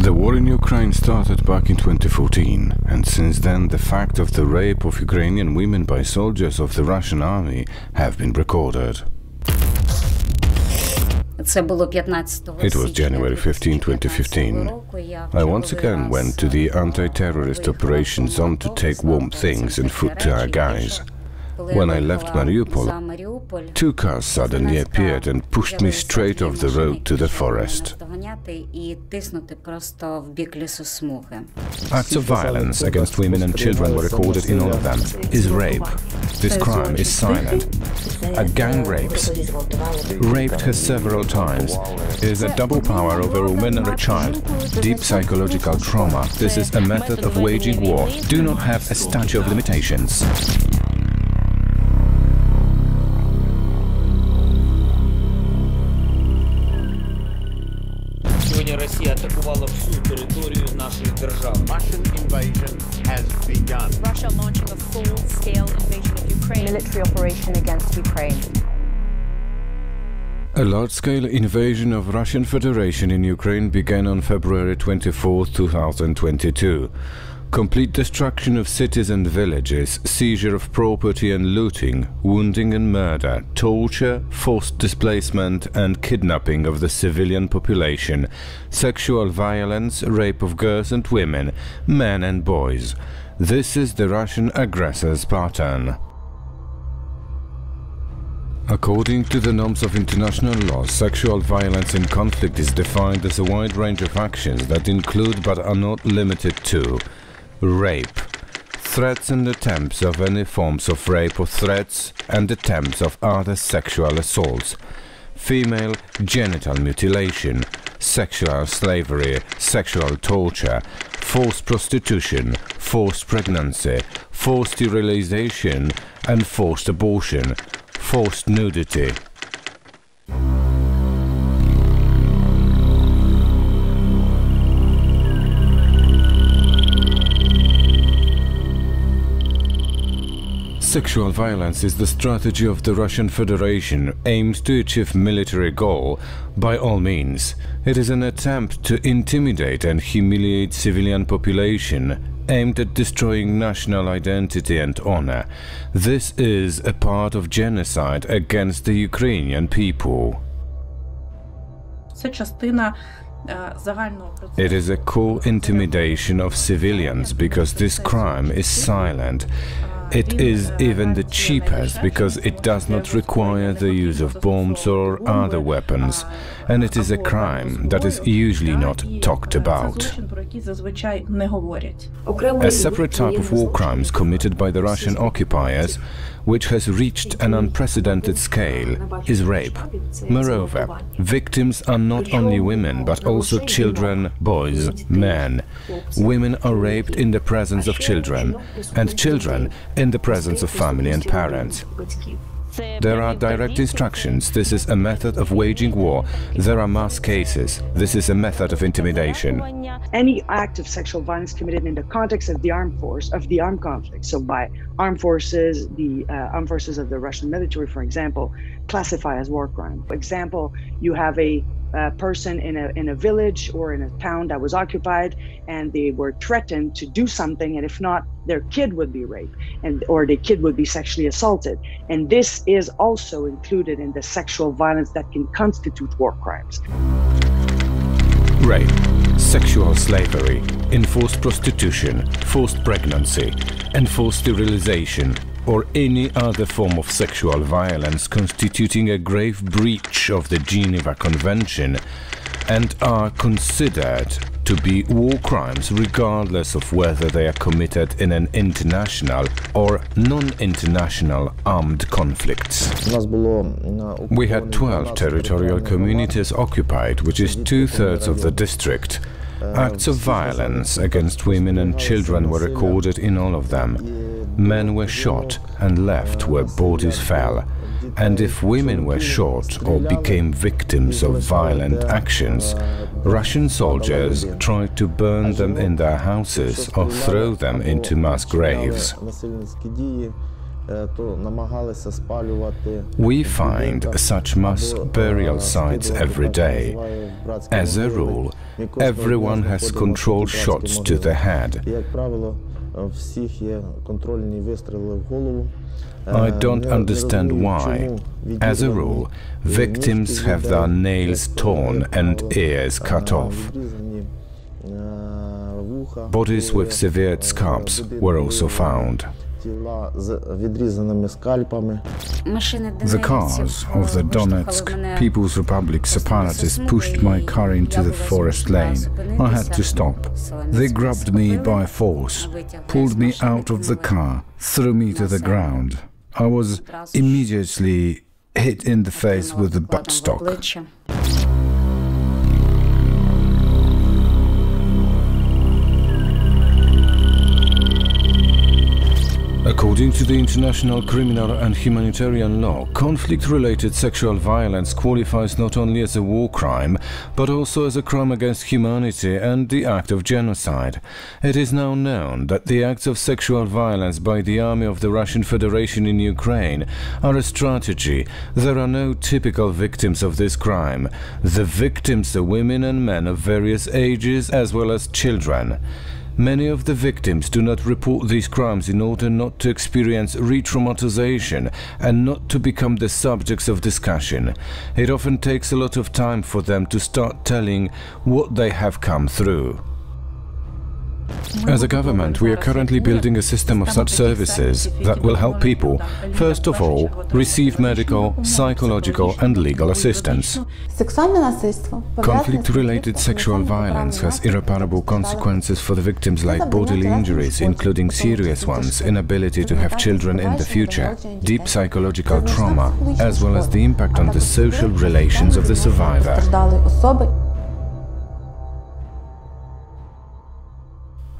The war in Ukraine started back in 2014, and since then the fact of the rape of Ukrainian women by soldiers of the Russian army have been recorded. It was January 15, 2015. I once again went to the anti-terrorist operation zone to take warm things and food to our guys. When I left Mariupol, two cars suddenly appeared and pushed me straight off the road to the forest. Acts of violence against women and children were recorded in all of them. Is rape. This crime is silent. A gang rapes. Raped her several times. Is a double power over a woman or a child. Deep psychological trauma. This is a method of waging war. Do not have a statute of limitations. Россия атакувала всю територію наших держав. Russian invasion has begun. Russia launching a full-scale invasion of Ukraine. Military operation against Ukraine. A large-scale invasion of Russian Federation in Ukraine began on February 24, 2022. Complete destruction of cities and villages, seizure of property and looting, wounding and murder, torture, forced displacement and kidnapping of the civilian population, sexual violence, rape of girls and women, men and boys. This is the Russian aggressor's pattern. According to the norms of international law, sexual violence in conflict is defined as a wide range of actions that include but are not limited to rape, threats and attempts of any forms of rape or threats and attempts of other sexual assaults, female genital mutilation, sexual slavery, sexual torture, forced prostitution, forced pregnancy, forced sterilization and forced abortion, forced nudity. Sexual violence is the strategy of the Russian Federation aimed to achieve military goal by all means. It is an attempt to intimidate and humiliate civilian population aimed at destroying national identity and honor. This is a part of genocide against the Ukrainian people. It is a core intimidation of civilians because this crime is silent. It is even the cheapest because it does not require the use of bombs or other weapons, and it is a crime that is usually not talked about. A separate type of war crimes committed by the Russian occupiers, which has reached an unprecedented scale, is rape. Moreover, victims are not only women but also children, boys, men. Women are raped in the presence of children, and children in the presence of family and parents. There are direct instructions. This is a method of waging war. There are mass cases. This is a method of intimidation. Any act of sexual violence committed in the context of the armed conflict, so by armed forces, the armed forces of the Russian military, for example, classify as war crime. For example, you have a person in a village or in a town that was occupied, and they were threatened to do something, and if not, their kid would be raped, or the kid would be sexually assaulted. And this is also included in the sexual violence that can constitute war crimes. Rape, sexual slavery, enforced prostitution, forced pregnancy, enforced sterilization, or any other form of sexual violence constituting a grave breach of the Geneva Convention and are considered to be war crimes regardless of whether they are committed in an international or non-international armed conflicts. We had 12 territorial communities occupied, which is 2/3 of the district. Acts of violence against women and children were recorded in all of them. Men were shot and left where bodies fell. And if women were shot or became victims of violent actions, Russian soldiers tried to burn them in their houses or throw them into mass graves. We find such mass burial sites every day. As a rule, everyone has controlled shots to the head. I don't understand why. As a rule, victims have their nails torn and ears cut off. Bodies with severed scalps were also found. The cars of the Donetsk People's Republic separatists pushed my car into the forest lane. I had to stop. They grabbed me by force, pulled me out of the car, threw me to the ground. I was immediately hit in the face with the buttstock. According to the international criminal and humanitarian law, conflict-related sexual violence qualifies not only as a war crime, but also as a crime against humanity and the act of genocide. It is now known that the acts of sexual violence by the army of the Russian Federation in Ukraine are a strategy. There are no typical victims of this crime. The victims are women and men of various ages as well as children. Many of the victims do not report these crimes in order not to experience re-traumatization and not to become the subjects of discussion. It often takes a lot of time for them to start telling what they have come through. As a government, we are currently building a system of such services that will help people, first of all, receive medical, psychological and legal assistance. Conflict-related sexual violence has irreparable consequences for the victims, like bodily injuries, including serious ones, inability to have children in the future, deep psychological trauma, as well as the impact on the social relations of the survivor.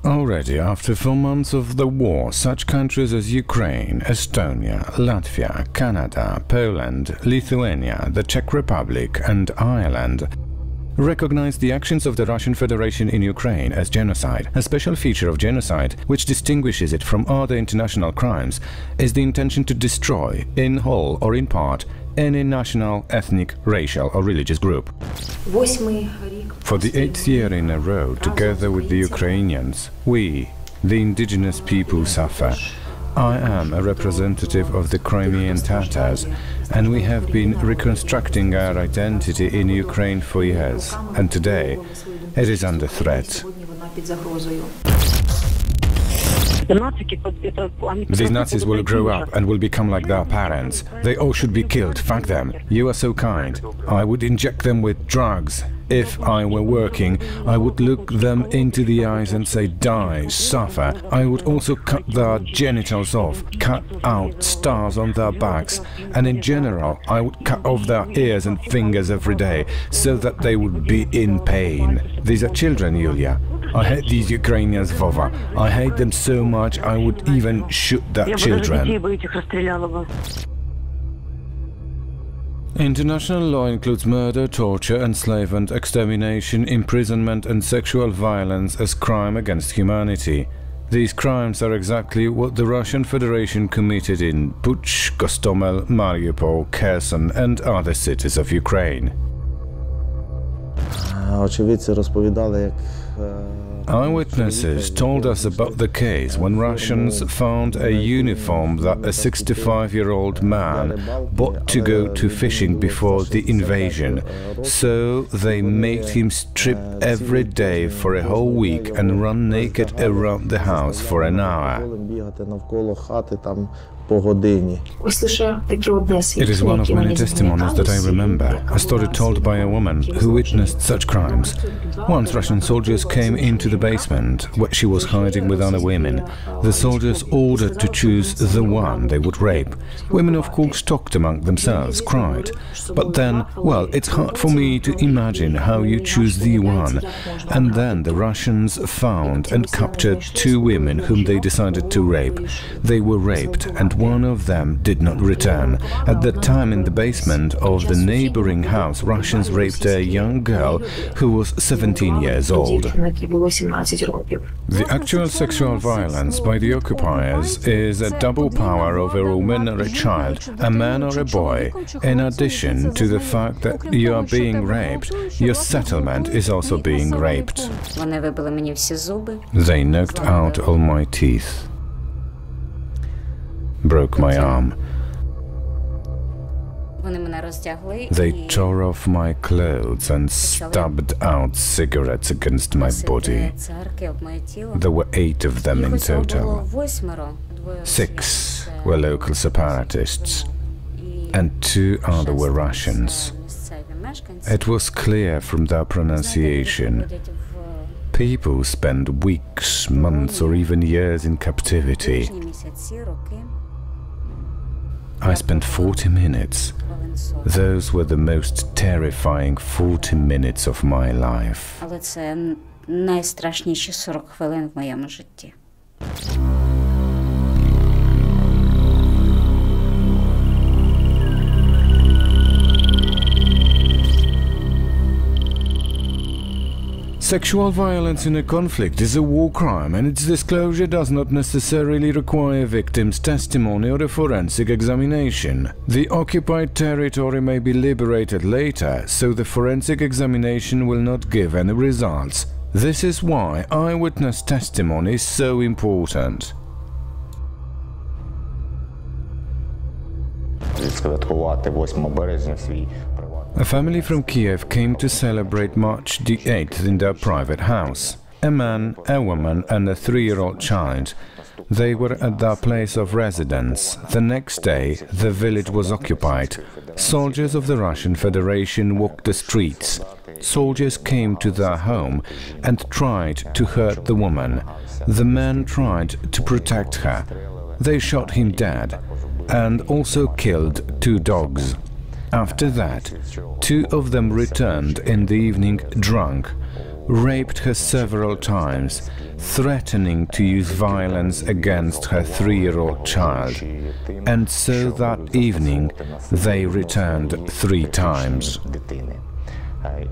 Already after 4 months of the war, such countries as Ukraine, Estonia, Latvia, Canada, Poland, Lithuania, the Czech Republic and Ireland recognize the actions of the Russian Federation in Ukraine as genocide. A special feature of genocide, which distinguishes it from other international crimes, is the intention to destroy, in whole or in part, any national, ethnic, racial or religious group. For the 8th year in a row, together with the Ukrainians, we, the indigenous people, suffer. I am a representative of the Crimean Tatars, and we have been reconstructing our identity in Ukraine for years, and today it is under threat. These Nazis will grow up and will become like their parents. They all should be killed. Fuck them. You are so kind. I would inject them with drugs. If I were working, I would look them into the eyes and say, die, suffer. I would also cut their genitals off, cut out stars on their backs, and in general, I would cut off their ears and fingers every day, so that they would be in pain. These are children, Yulia. I hate these Ukrainians, Vova. I hate them so much, I would even shoot their children. International law includes murder, torture, enslavement, extermination, imprisonment and sexual violence as crime against humanity. These crimes are exactly what the Russian Federation committed in Buch, Gostomel, Mariupol, Kherson and other cities of Ukraine. Eyewitnesses told us about the case when Russians found a uniform that a 65-year-old man bought to go to fishing before the invasion. So they made him strip every day for a whole week and run naked around the house for an hour. It is one of many testimonies that I remember, a story told by a woman who witnessed such crimes. Once Russian soldiers came into the basement where she was hiding with other women. The soldiers ordered to choose the one they would rape. Women of course talked among themselves, cried. But then, well, it's hard for me to imagine how you choose the one. And then the Russians found and captured 2 women whom they decided to rape. They were raped and one of them did not return. At that time, in the basement of the neighboring house, Russians raped a young girl who was 17 years old. The actual sexual violence by the occupiers is a double power over a woman or a child, a man or a boy. In addition to the fact that you are being raped, your settlement is also being raped. They knocked out all my teeth, broke my arm. They tore off my clothes and stabbed out cigarettes against my body. There were 8 of them in total. 6 were local separatists, and 2 other were Russians. It was clear from their pronunciation. People spend weeks, months, or even years in captivity. I spent 40 minutes. Those were the most terrifying 40 minutes of my life. Але це найстрашніші 40 хвилин в моєму житті. Sexual violence in a conflict is a war crime, and its disclosure does not necessarily require victims' testimony or a forensic examination. The occupied territory may be liberated later, so the forensic examination will not give any results. This is why eyewitness testimony is so important. A family from Kiev came to celebrate March the 8th in their private house. A man, a woman and a 3-year-old child. They were at their place of residence. The next day, the village was occupied. Soldiers of the Russian Federation walked the streets. Soldiers came to their home and tried to hurt the woman. The man tried to protect her. They shot him dead and also killed 2 dogs. After that, 2 of them returned in the evening drunk, raped her several times, threatening to use violence against her 3-year-old child. And so that evening, they returned 3 times.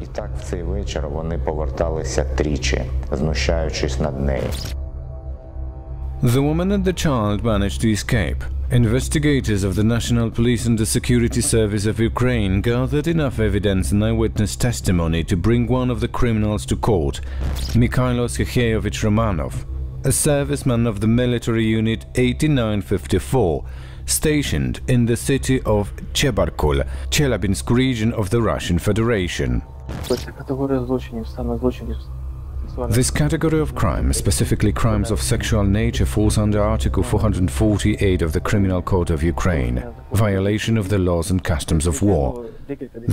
І так в цей вечір вони поверталися тричі, знущаючись над нею. The woman and the child managed to escape. Investigators of the National Police and the Security Service of Ukraine gathered enough evidence and eyewitness testimony to bring one of the criminals to court, Mikhailo Sergeyevich Romanov, a serviceman of the military unit 8954, stationed in the city of Chebarkul, Chelyabinsk region of the Russian Federation. This category of crime, specifically crimes of sexual nature, falls under Article 448 of the Criminal Code of Ukraine, violation of the laws and customs of war.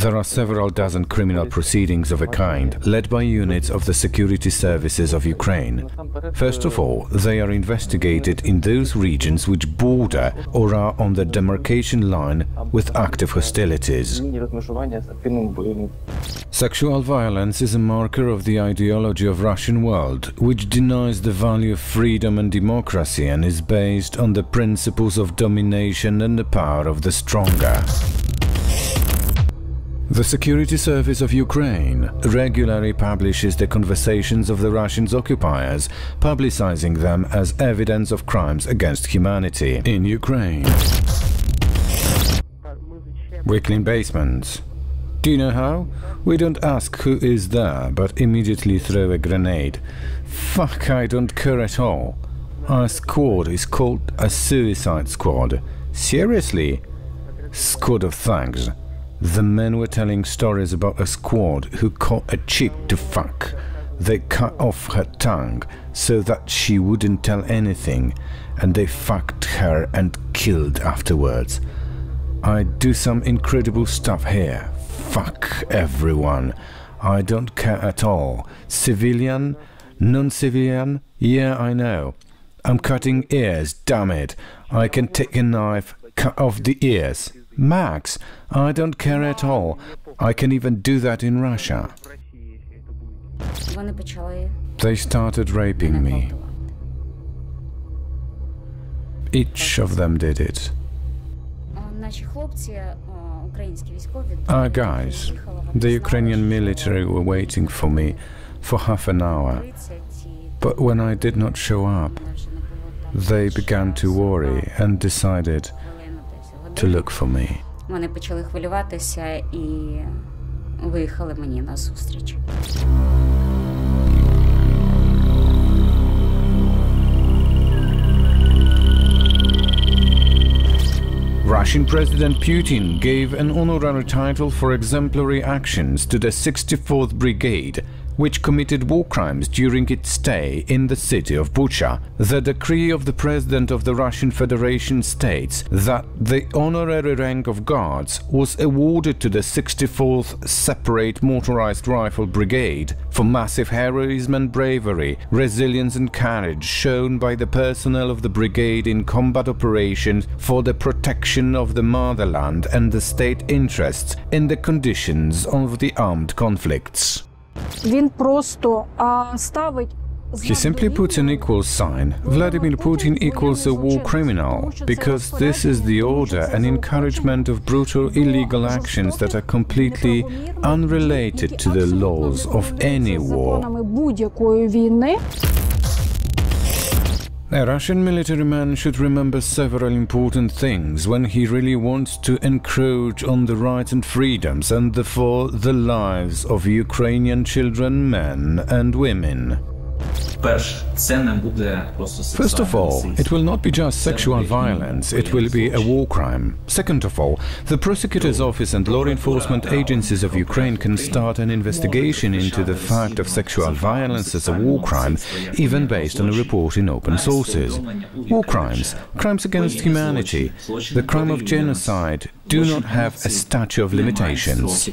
There are several dozen criminal proceedings of a kind, led by units of the security services of Ukraine. First of all, they are investigated in those regions which border or are on the demarcation line with active hostilities. Sexual violence is a marker of the ideology of Russian world, which denies the value of freedom and democracy and is based on the principles of domination and the power of the stronger. The Security Service of Ukraine regularly publishes the conversations of the Russian occupiers, publicizing them as evidence of crimes against humanity in Ukraine. We clean basements. Do you know how? We don't ask who is there, but immediately throw a grenade. Fuck, I don't care at all. Our squad is called a suicide squad. Seriously? Squad of thugs. The men were telling stories about a squad who caught a chick to fuck. They cut off her tongue so that she wouldn't tell anything, and they fucked her and killed afterwards. I do some incredible stuff here. Fuck everyone. I don't care at all. Civilian? Non-civilian? Yeah, I know. I'm cutting ears, damn it. I can take a knife, cut off the ears. Max, I don't care at all. I can even do that in Russia. They started raping me. Each of them did it. Our guys, the Ukrainian military, were waiting for me for half an hour. But when I did not show up, they began to worry and decided to look for me. Вони почали хвилюватися і виїхали мені на зустріч. Russian President Putin gave an honorary title for exemplary actions to the 64th Brigade, which committed war crimes during its stay in the city of Bucha. The decree of the President of the Russian Federation states that the honorary rank of Guards was awarded to the 64th Separate Motorized Rifle Brigade for massive heroism and bravery, resilience and courage shown by the personnel of the brigade in combat operations for the protection of the motherland and the state interests in the conditions of the armed conflicts. He simply puts an equal sign. Vladimir Putin equals a war criminal, because this is the order and encouragement of brutal illegal actions that are completely unrelated to the laws of any war. A Russian military man should remember several important things when he really wants to encroach on the rights and freedoms and therefore the lives of Ukrainian children, men and women. First of all, it will not be just sexual violence, it will be a war crime. Second of all, the prosecutor's office and law enforcement agencies of Ukraine can start an investigation into the fact of sexual violence as a war crime, even based on a report in open sources. War crimes, crimes against humanity, the crime of genocide do not have a statute of limitations.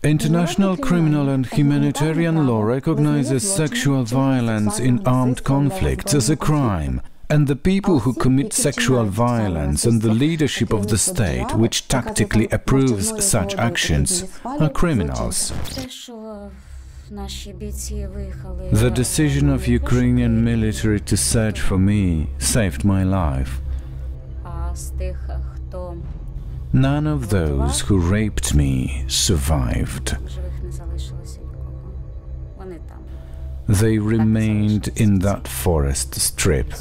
International criminal and humanitarian law recognizes sexual violence in armed conflicts as a crime, and the people who commit sexual violence and the leadership of the state which tactically approves such actions are criminals. The decision of Ukrainian military to search for me saved my life. None of those who raped me survived. They remained in that forest strip.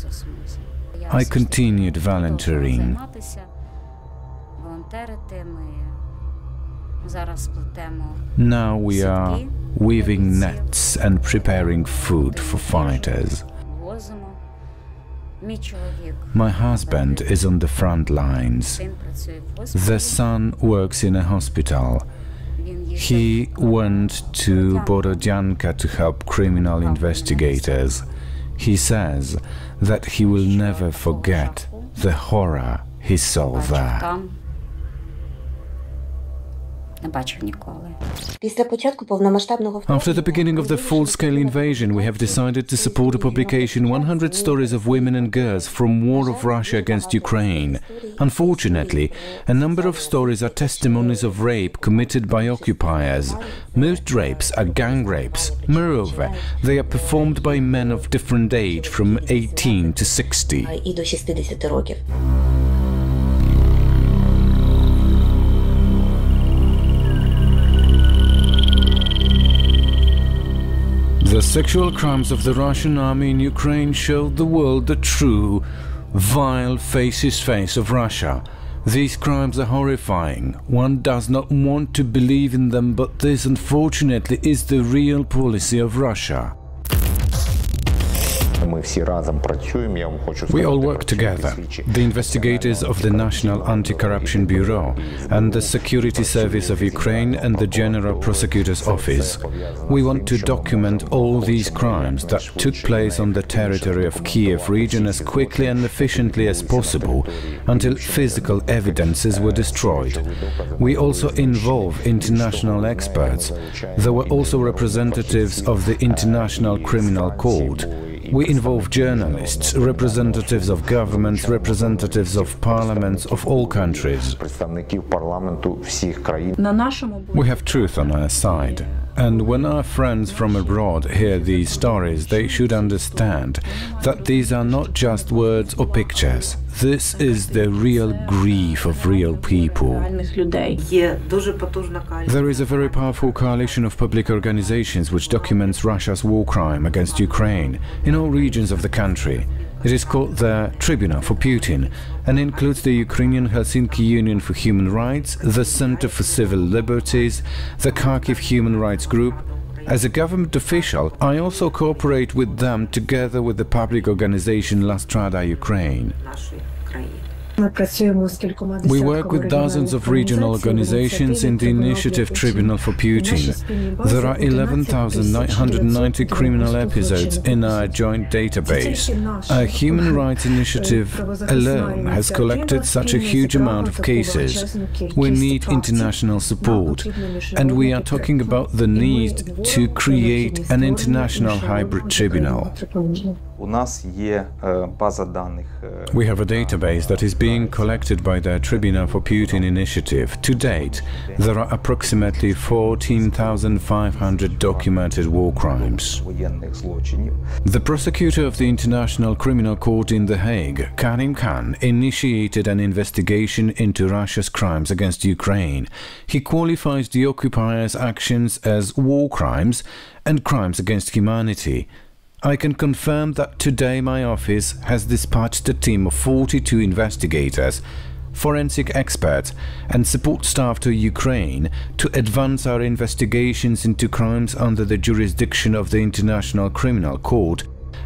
I continued volunteering. Now we are weaving nets and preparing food for fighters. My husband is on the front lines. The son works in a hospital. He went to Borodyanka to help criminal investigators. He says that he will never forget the horror he saw there. After the beginning of the full-scale invasion, we have decided to support a publication 100 stories of women and girls from war of Russia against Ukraine. Unfortunately, a number of stories are testimonies of rape committed by occupiers. Most rapes are gang rapes. Moreover, they are performed by men of different age, from 18 to 60. The sexual crimes of the Russian army in Ukraine showed the world the true, vile face of Russia. These crimes are horrifying. One does not want to believe in them, but this, unfortunately, is the real policy of Russia. We all work together, the investigators of the National Anti-Corruption Bureau and the Security Service of Ukraine and the General Prosecutor's Office. We want to document all these crimes that took place on the territory of Kiev region as quickly and efficiently as possible until physical evidences were destroyed. We also involve international experts. There were also representatives of the International Criminal Court. We involve journalists, representatives of governments, representatives of parliaments of all countries. We have truth on our side. And when our friends from abroad hear these stories, they should understand that these are not just words or pictures. This is the real grief of real people. There is a very powerful coalition of public organizations which documents Russia's war crime against Ukraine in all regions of the country. It is called the Tribunal for Putin and includes the Ukrainian Helsinki Union for Human Rights, the Center for Civil Liberties, the Kharkiv Human Rights Group. As a government official, I also cooperate with them together with the public organization La Strada Ukraine. We work with dozens of regional organizations in the initiative Tribunal for Putin. There are 11,990 criminal episodes in our joint database. Our human rights initiative alone has collected such a huge amount of cases. We need international support, and we are talking about the need to create an international hybrid tribunal. We have a database that is being collected by the Tribunal for Putin initiative. To date, there are approximately 14,500 documented war crimes. The prosecutor of the International Criminal Court in The Hague, Karim Khan, initiated an investigation into Russia's crimes against Ukraine. He qualifies the occupiers' actions as war crimes and crimes against humanity. I can confirm that today my office has dispatched a team of 42 investigators, forensic experts and support staff to Ukraine to advance our investigations into crimes under the jurisdiction of the International Criminal Court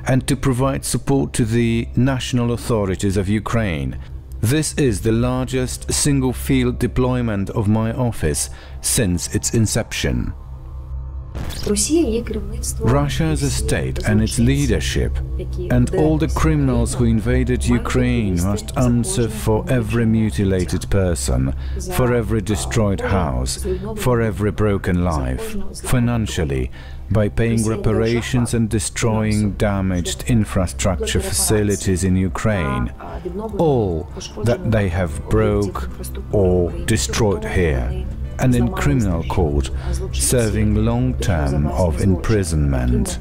and to provide support to the national authorities of Ukraine. This is the largest single field deployment of my office since its inception. Russia as a state and its leadership and all the criminals who invaded Ukraine must answer for every mutilated person, for every destroyed house, for every broken life, financially, by paying reparations and destroying damaged infrastructure facilities in Ukraine, all that they have broke or destroyed here, and in criminal court, serving long term of imprisonment.